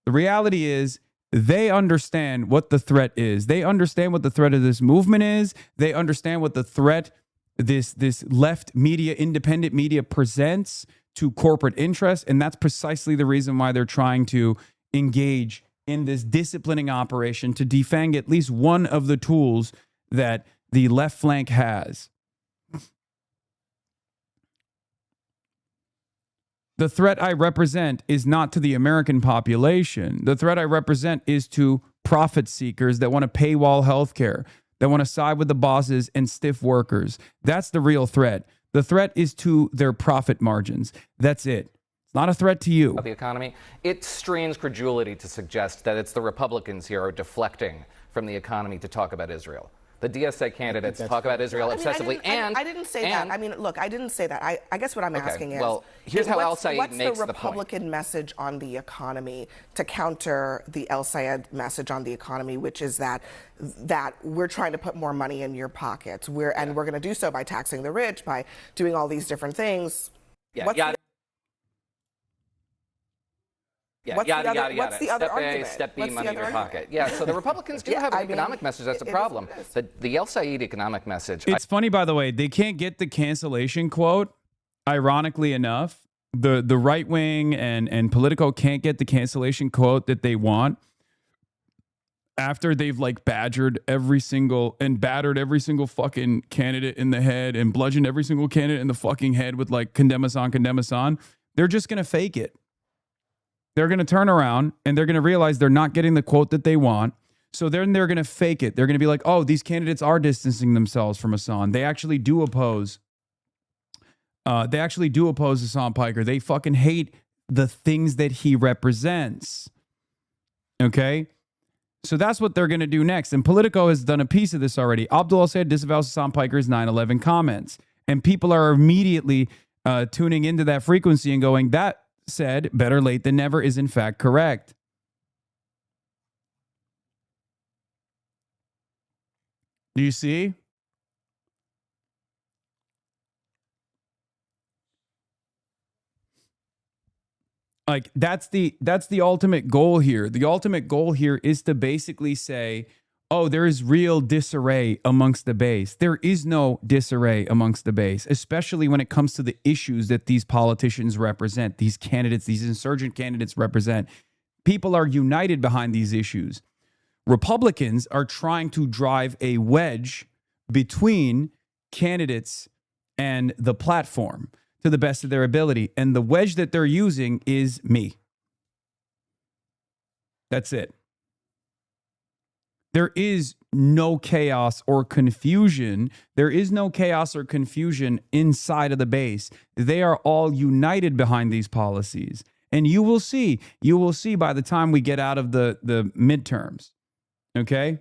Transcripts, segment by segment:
The reality is they understand what the threat is. They understand what the threat of this movement is. They understand what the threat this left media, independent media presents to corporate interests. And that's precisely the reason why they're trying to engage in this disciplining operation to defang at least one of the tools that the left flank has. The threat I represent is not to the American population. The threat I represent is to profit seekers that want to paywall healthcare, that want to side with the bosses and stiff workers. That's the real threat. The threat is to their profit margins. That's it. It's not a threat to you. The economy. It strains credulity to suggest that it's the Republicans here are deflecting from the economy to talk about Israel. The DSA candidates talk about Israel obsessively. I didn't say that. I mean, look, I didn't say that. I guess what I'm asking is, well, here's how El-Sayed makes the point. What's the Republican message on the economy to counter the El-Sayed message on the economy, which is that we're trying to put more money in your pockets. We're going to do so by taxing the rich, by doing all these different things. What's the other argument? Step B, money in your pocket. Yeah, so the Republicans do have an economic message. That's a problem. The El-Sayed economic message. It's funny, by the way, they can't get the cancellation quote. Ironically enough, the right wing and Politico can't get the cancellation quote that they want after they've like battered every single fucking candidate in the head and bludgeoned every single candidate in the fucking head with like condemn us on. They're just gonna fake it. They're going to turn around and they're going to realize they're not getting the quote that they want. So then they're going to fake it. They're going to be like, oh, these candidates are distancing themselves from Hasan. They actually do oppose. Hasan Piker. They fucking hate the things that he represents. Okay? So that's what they're going to do next. And Politico has done a piece of this already. Abdul El-Sayed disavows Hasan Piker's 9/11 comments. And people are immediately tuning into that frequency and going, that said better late than never is in fact correct. Do you see? Like that's the ultimate goal here. The ultimate goal here is to basically say, oh, there is real disarray amongst the base. There is no disarray amongst the base, especially when it comes to the issues that these politicians represent, these candidates, these insurgent candidates represent. People are united behind these issues. Republicans are trying to drive a wedge between candidates and the platform to the best of their ability. And the wedge that they're using is me. That's it. There is no chaos or confusion. There is no chaos or confusion inside of the base. They are all united behind these policies. And you will see by the time we get out of the midterms. Okay?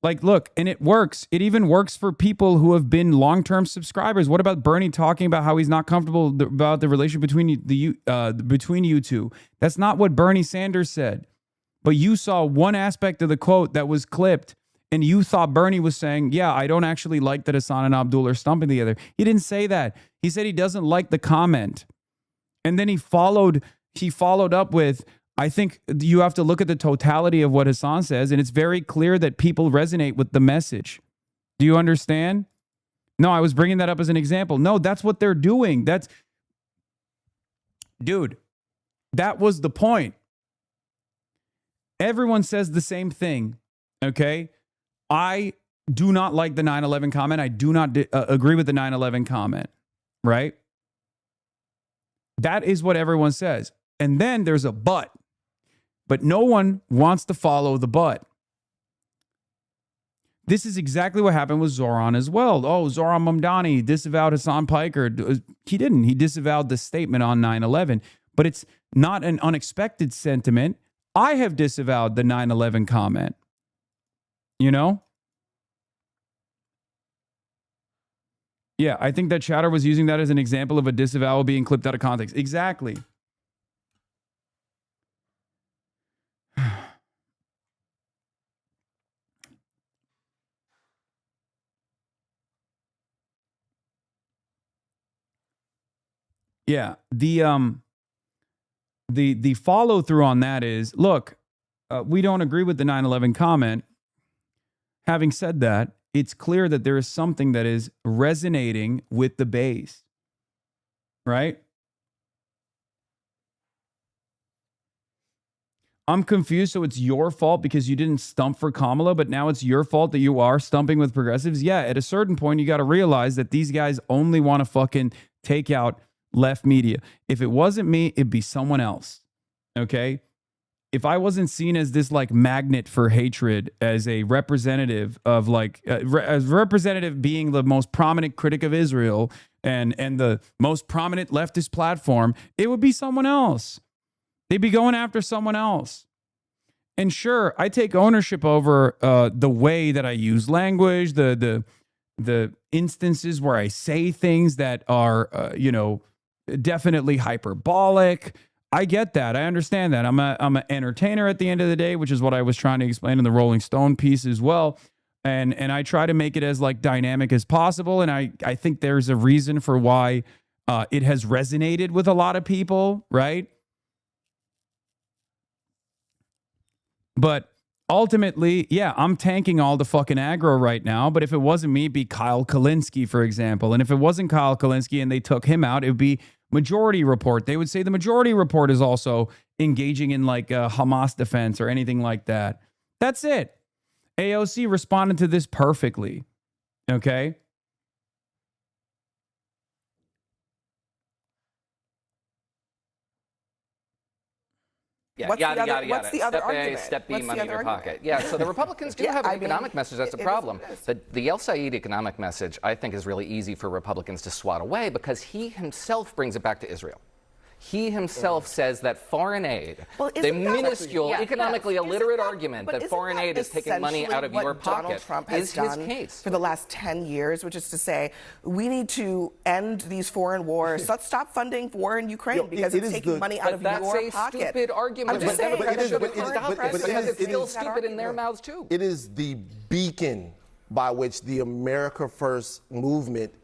Like, look, and it works. It even works for people who have been long-term subscribers. What about Bernie talking about how he's not comfortable about the relationship between you two? That's not what Bernie Sanders said. But you saw one aspect of the quote that was clipped, and you thought Bernie was saying, yeah, I don't actually like that Hasan and Abdul are stumping together. He didn't say that. He said he doesn't like the comment. And then he followed up with, I think you have to look at the totality of what Hasan says, and it's very clear that people resonate with the message. Do you understand? No, I was bringing that up as an example. No, that's what they're doing. Dude, that was the point. Everyone says the same thing, okay? I do not like the 9/11 comment. I do not agree with the 9/11 comment, right? That is what everyone says. And then there's a but. But no one wants to follow the but. This is exactly what happened with Zoran as well. Oh, Zoran Mamdani disavowed Hasan Piker. He didn't. He disavowed the statement on 9/11. But it's not an unexpected sentiment. I have disavowed the 9/11 comment. You know? Yeah, I think that Chatter was using that as an example of a disavowal being clipped out of context. Exactly. Yeah, the follow through on that is, look, we don't agree with the 9/11 comment. Having said that, it's clear that there is something that is resonating with the base, right? I'm confused. So it's your fault because you didn't stump for Kamala, but now it's your fault that you are stumping with progressives. Yeah, at a certain point, you got to realize that these guys only want to fucking take out left media. If it wasn't me, it'd be someone else. Okay? If I wasn't seen as this like magnet for hatred, as a representative of like, as representative being the most prominent critic of Israel and the most prominent leftist platform, it would be someone else. They'd be going after someone else. And sure, I take ownership over the way that I use language, the instances where I say things that are, definitely hyperbolic. I get that. I understand that. I'm an entertainer at the end of the day, which is what I was trying to explain in the Rolling Stone piece as well. And I try to make it as like dynamic as possible. And I think there's a reason for why it has resonated with a lot of people, right? But ultimately, yeah, I'm tanking all the fucking aggro right now. But if it wasn't me, it'd be Kyle Kalinske, for example. And if it wasn't Kyle Kalinske and they took him out, it would be Majority Report. They would say the Majority Report is also engaging in like Hamas defense or anything like that. That's it. AOC responded to this perfectly. Okay. Yeah, What's yada, the other- yada, what's yada. the other Step A, argument? step B, What's the money in other your argument? pocket. Yeah, so the Republicans do Yeah, have I an mean, economic message. That's it a is problem. what it is. The El Said economic message, I think, is really easy for Republicans to swat away because he himself brings it back to Israel. He himself says that foreign aid, Well, the isn't that- minuscule, Yeah. economically Isn't illiterate that- argument but that isn't foreign that aid is taking money out of essentially your what Donald pocket Trump has is his done case. for the last 10 years, which is to say, we need to end these foreign wars. Let's stop funding war in Ukraine because it it's is taking the- money out of That's your a pocket. stupid argument. I'm just but saying, Democrats should but have stopped it is- because it's it is still that stupid in their argument. mouths, too. It is the beacon by which the America First movement,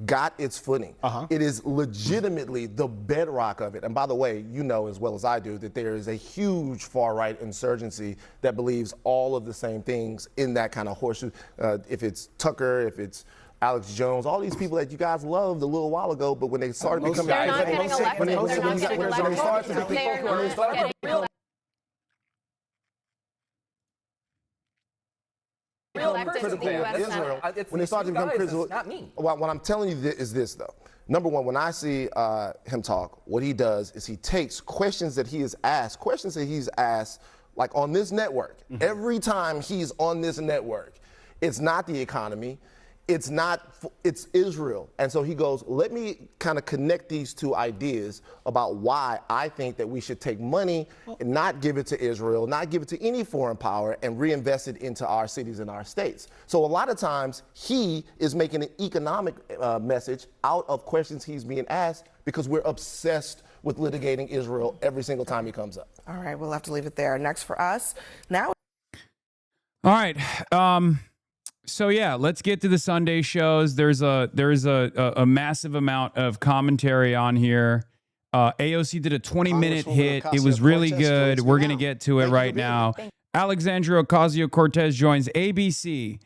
got its footing. It is legitimately the bedrock of it. And by the way, you know as well as I do that there is a huge far-right insurgency that believes all of the same things in that kind of horseshoe. If it's Tucker, if it's Alex Jones, all these people that you guys loved a little while ago, but when they started becoming... They're not getting elected. They're not getting elected. They're not getting real elected to the U.S. Israel, Senate. when they start to become critical, not me. what I'm telling you is this, though. Number one, when I see him talk, what he does is he takes questions that he has asked, like on this network. Every time he's on this network, it's not the economy. It's Israel. And so he goes, let me kind of connect these two ideas about why I think that we should take money and not give it to Israel, not give it to any foreign power, and reinvest it into our cities and our states. So a lot of times he is making an economic message out of questions he's being asked because we're obsessed with litigating Israel every single time he comes up. All right, we'll have to leave it there. Next for us, now. All right. So yeah, let's get to the Sunday shows. There's a massive amount of commentary on here. AOC did a 20-minute hit. It was really good. We're gonna get to it right now. Alexandria Ocasio-Cortez joins ABC.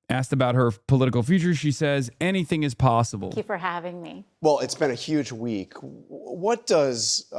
Asked about her political future, she says anything is possible. Thank you for having me. Well, it's been a huge week. What does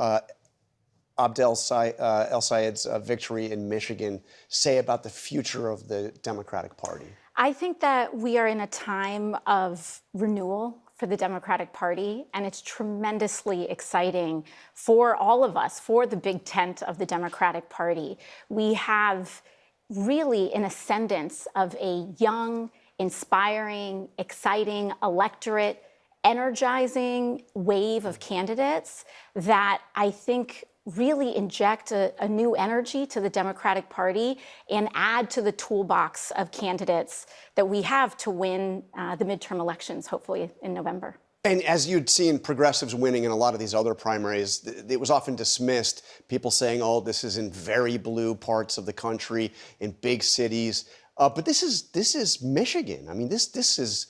El Sayed's victory in Michigan say about the future of the Democratic Party? I think that we are in a time of renewal for the Democratic Party, and it's tremendously exciting for all of us, for the big tent of the Democratic Party. We have really an ascendance of a young, inspiring, exciting electorate, energizing wave of candidates that I think really inject a new energy to the Democratic Party and add to the toolbox of candidates that we have to win the midterm elections, hopefully in November. And as you'd seen progressives winning in a lot of these other primaries, it was often dismissed, people saying, oh, this is in very blue parts of the country, in big cities. But this is Michigan. I mean, this is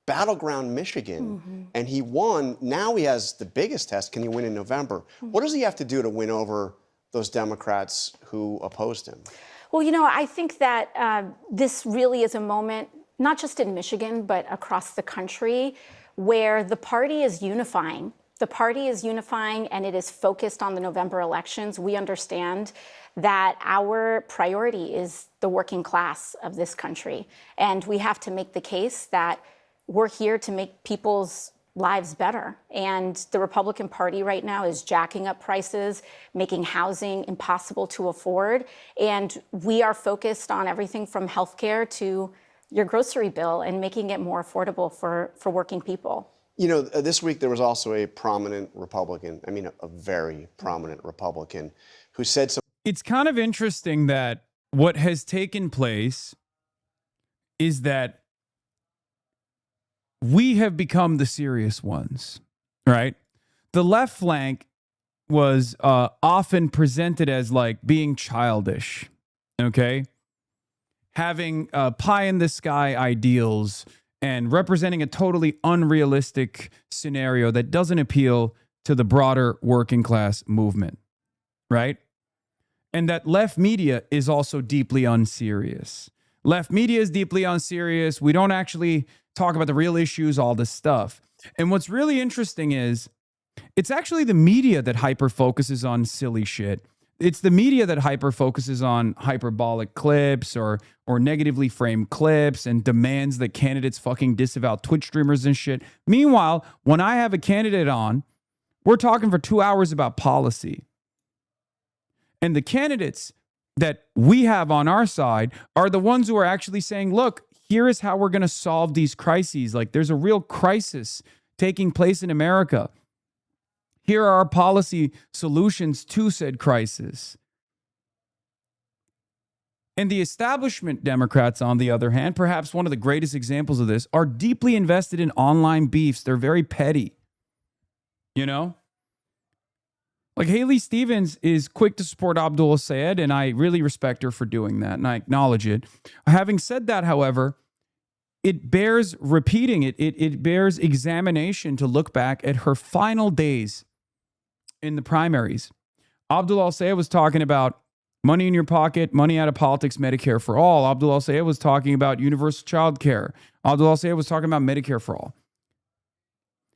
battleground Michigan, and he won. Now he has the biggest test. Can he win in November? What does he have to do to win over those Democrats who opposed him? Well, you know, I think that this really is a moment, not just in Michigan, but across the country, where the party is unifying. The party is unifying, and it is focused on the November elections. We understand that our priority is the working class of this country, and we have to make the case that we're here to make people's lives better. And the Republican Party right now is jacking up prices, making housing impossible to afford. And we are focused on everything from healthcare to your grocery bill and making it more affordable for working people. You know, this week there was also a prominent Republican, I mean, a very prominent Republican, who said something. It's kind of interesting that what has taken place is that we have become the serious ones, right? The left flank was often presented as like being childish, okay? Having pie in the sky ideals and representing a totally unrealistic scenario that doesn't appeal to the broader working class movement, right? And that left media is also deeply unserious. Left media is deeply unserious. We don't actually talk about the real issues, all this stuff. And what's really interesting is it's actually the media that hyper focuses on silly shit. It's the media that hyper focuses on hyperbolic clips or negatively framed clips and demands that candidates fucking disavow Twitch streamers and shit. Meanwhile, when I have a candidate on, we're talking for 2 hours about policy. And the candidates that we have on our side are the ones who are actually saying, look, here is how we're going to solve these crises. Like, there's a real crisis taking place in America. Here are our policy solutions to said crisis. And the establishment Democrats, on the other hand, perhaps one of the greatest examples of this, are deeply invested in online beefs. They're very petty. You know? Like, Haley Stevens is quick to support Abdul Sayed, and I really respect her for doing that, and I acknowledge it. Having said that, however, it bears repeating. It bears examination to look back at her final days in the primaries. Abdul Sayed was talking about money in your pocket, money out of politics, Medicare for all. Abdul Sayed was talking about universal child care. Abdul Sayed was talking about Medicare for all.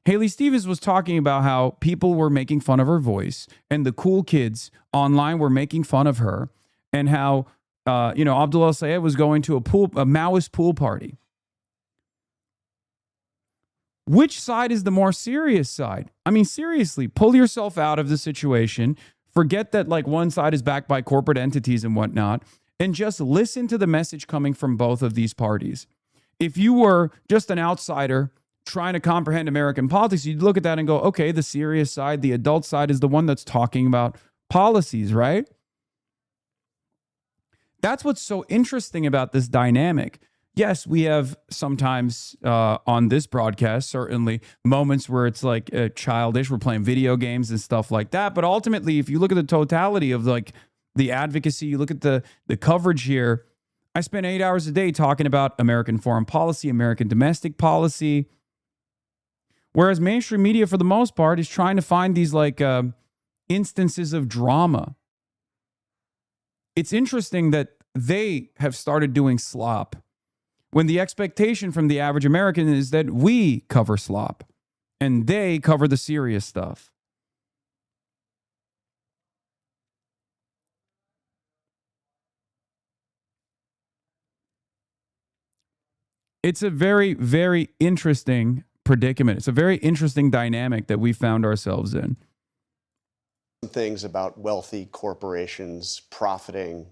Haley Stevens was talking about how people were making fun of her voice and the cool kids online were making fun of her, and how, Abdul Sayed was going to a Maoist pool party. Which side is the more serious side? I mean, seriously, pull yourself out of the situation. Forget that like one side is backed by corporate entities and whatnot, and just listen to the message coming from both of these parties. If you were just an outsider trying to comprehend American politics, you'd look at that and go, okay, the serious side, the adult side is the one that's talking about policies, right? That's what's so interesting about this dynamic. Yes, we have sometimes on this broadcast, certainly moments where it's like childish. We're playing video games and stuff like that. But ultimately, if you look at the totality of like the advocacy, you look at the coverage here, I spend 8 hours a day talking about American foreign policy, American domestic policy. Whereas mainstream media, for the most part, is trying to find these like instances of drama. It's interesting that they have started doing slop, when the expectation from the average American is that we cover slop and they cover the serious stuff. It's a very, very interesting predicament. It's a very interesting dynamic that we found ourselves in. Things about wealthy corporations profiting,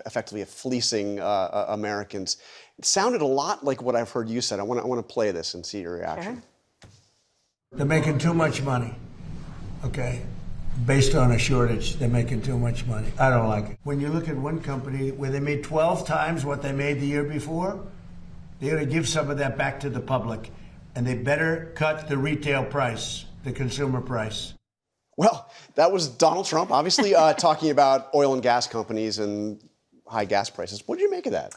effectively fleecing Americans. It sounded a lot like what I've heard you said. I want to play this and see your reaction. Sure. They're making too much money, okay? Based on a shortage, they're making too much money. I don't like it. When you look at one company where they made 12 times what they made the year before, they're going to give some of that back to the public. And they better cut the retail price, the consumer price. Well, that was Donald Trump, obviously, talking about oil and gas companies and high gas prices. What did you make of that?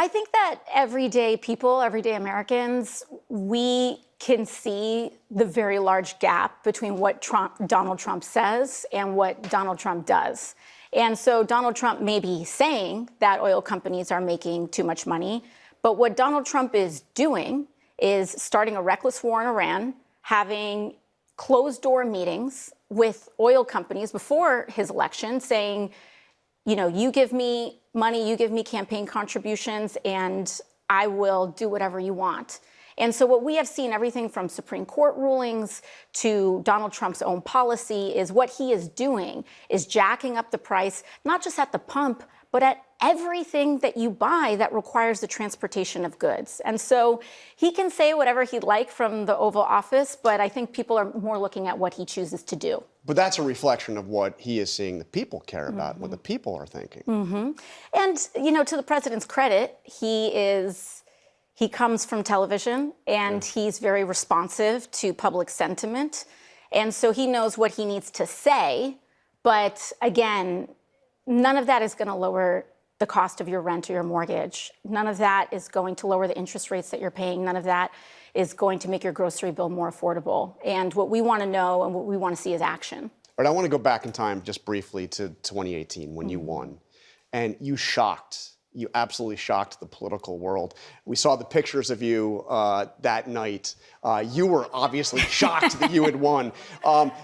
I think that everyday people, everyday Americans, we can see the very large gap between what Donald Trump says and what Donald Trump does. And so Donald Trump may be saying that oil companies are making too much money, but what Donald Trump is doing is starting a reckless war in Iran, having closed-door meetings with oil companies before his election, saying, you know, you give me money, you give me campaign contributions, and I will do whatever you want. And so what we have seen, everything from Supreme Court rulings to Donald Trump's own policy, is what he is doing is jacking up the price, not just at the pump, but at everything that you buy that requires the transportation of goods. And so he can say whatever he'd like from the Oval Office, but I think people are more looking at what he chooses to do. But that's a reflection of what he is seeing the people care about, what the people are thinking. And, you know, to the president's credit, he comes from television, and he's very responsive to public sentiment. And so he knows what he needs to say. But again, none of that is going to lower the cost of your rent or your mortgage. None of that is going to lower the interest rates that you're paying. None of that is going to make your grocery bill more affordable. And what we want to know and what we want to see is action. All right, I want to go back in time just briefly to 2018 when you won. And you absolutely shocked the political world. We saw the pictures of you that night. You were obviously shocked that you had won.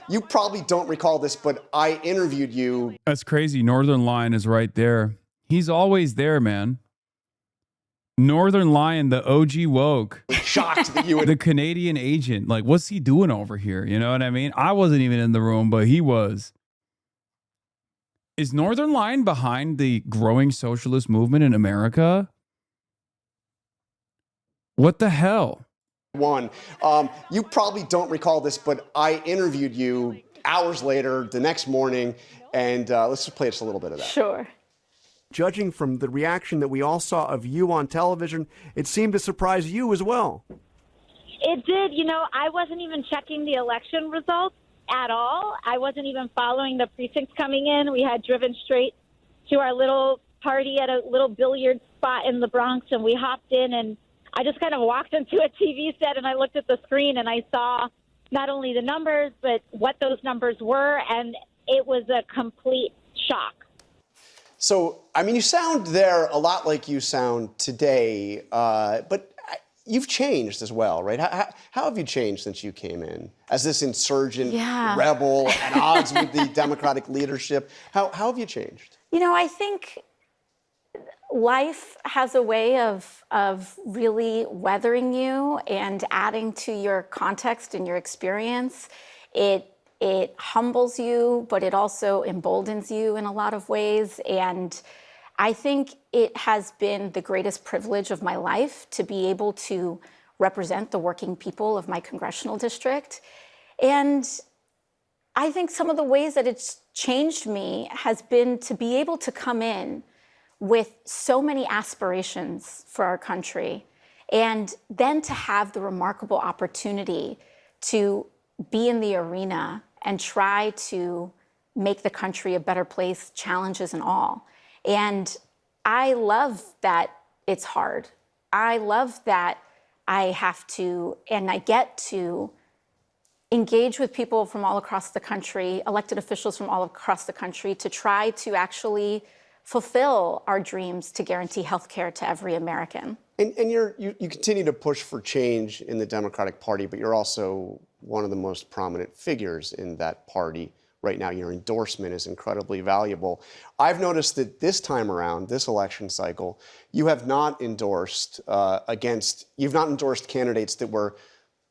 You probably don't recall this, but I interviewed you. That's crazy. Northern Lion is right there. He's always there, man. Northern Lion, the OG woke. Shocked that you had. The Canadian agent. Like, what's he doing over here? You know what I mean? I wasn't even in the room, but he was. Is Northern Lion behind the growing socialist movement in America? What the hell? Won. You probably don't recall this, but I interviewed you hours later, the next morning, and let's just play just a little bit of that. Sure. Judging from the reaction that we all saw of you on television, it seemed to surprise you as well. It did. You know, I wasn't even checking the election results at all. I wasn't even following the precincts coming in. We had driven straight to our little party at a little billiard spot in the Bronx, and we hopped in, and I just kind of walked into a TV set, and I looked at the screen, and I saw not only the numbers, but what those numbers were, and it was a complete shock. So, I mean, you sound there a lot like you sound today, but you've changed as well, right? How have you changed since you came in as this insurgent rebel at odds with the Democratic leadership? How have you changed? You know, I think life has a way of really weathering you and adding to your context and your experience. It humbles you, but it also emboldens you in a lot of ways. And I think it has been the greatest privilege of my life to be able to represent the working people of my congressional district. And I think some of the ways that it's changed me has been to be able to come in with so many aspirations for our country, and then to have the remarkable opportunity to be in the arena and try to make the country a better place, challenges and all. And I love that it's hard. I love that I have to, and I get to, engage with people from all across the country, elected officials from all across the country, to try to actually fulfill our dreams to guarantee health care to every American. And you continue to push for change in the Democratic Party, but you're also one of the most prominent figures in that party right now. Your endorsement is incredibly valuable. I've noticed that this time around, this election cycle, you have not endorsed candidates that were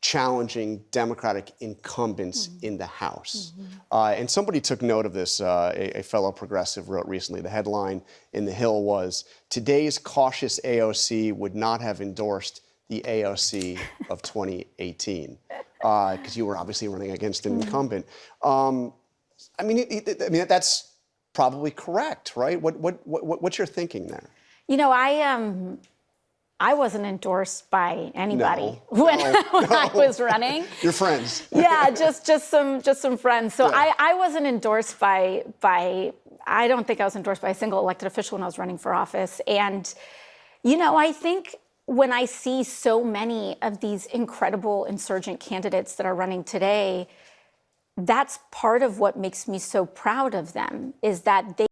challenging Democratic incumbents in the House. And somebody took note of this. A fellow progressive wrote recently, the headline in The Hill was, "Today's cautious AOC would not have endorsed the AOC of 2018." Because you were obviously running against an incumbent. I mean, that's probably correct, right? What's your thinking there? You know, I wasn't endorsed by anybody when I was running. Your friends. Yeah, just some friends. So yeah. I wasn't endorsed by I don't think I was endorsed by a single elected official when I was running for office. And You know, I think when I see so many of these incredible insurgent candidates that are running today, that's part of what makes me so proud of them, is that they